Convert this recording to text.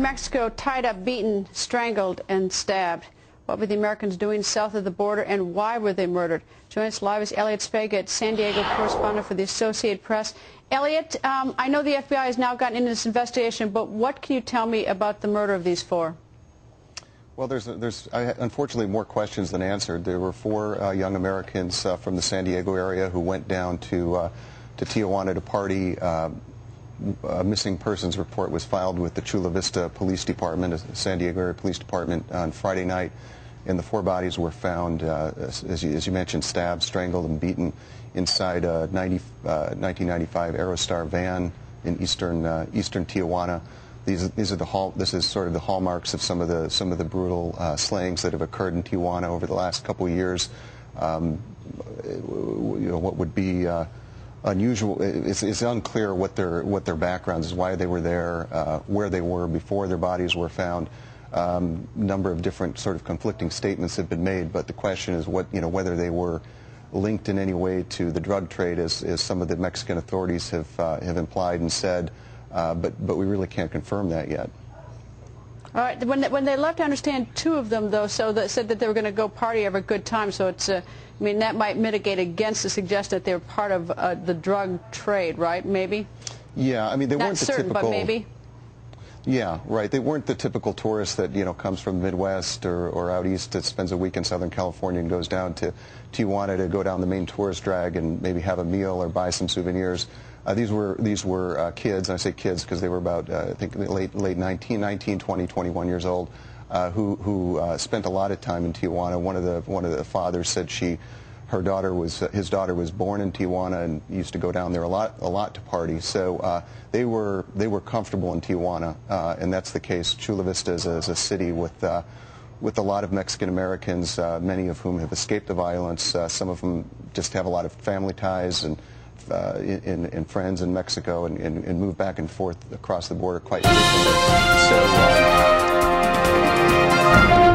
Mexico, tied up, beaten, strangled, and stabbed. What were the Americans doing south of the border, and why were they murdered? Joining us live is Elliot Spega, San Diego correspondent for the Associated Press. Elliot, I know the FBI has now gotten into this investigation, but what can you tell me about the murder of these four? Well, there's unfortunately more questions than answered. There were four young Americans from the San Diego area who went down to Tijuana to party. A missing persons report was filed with the Chula Vista Police Department, the San Diego Area Police Department, on Friday night, and the four bodies were found, as you mentioned, stabbed, strangled, and beaten inside a 1995 Aerostar van in eastern Tijuana. This is sort of the hallmarks of some of the brutal slayings that have occurred in Tijuana over the last couple of years. What would be unusual, it's unclear what their background is, why they were there, where they were before their bodies were found. Number of different sort of conflicting statements have been made, but the question is whether they were linked in any way to the drug trade, as some of the Mexican authorities have implied and said, but we really can't confirm that yet. All right. When they left, I understand two of them, though, said that they were going to go party, have a good time. So it's, I mean, that might mitigate against the suggestion that they were part of the drug trade, right? Maybe. Yeah, I mean, they weren't the certain, typical. But maybe. Yeah, right. They weren't the typical tourist that comes from the Midwest or out east that spends a week in Southern California and goes down to Tijuana to go down the main tourist drag and maybe have a meal or buy some souvenirs. These were kids, and I say kids because they were about I think late 19, 20, 21 years old, who spent a lot of time in Tijuana. One of the fathers said his daughter was born in Tijuana and used to go down there a lot to party. So they were comfortable in Tijuana, and that's the case. Chula Vista is a city with a lot of Mexican Americans, many of whom have escaped the violence. Some of them just have a lot of family ties and friends in Mexico and move back and forth across the border quite frequently. So.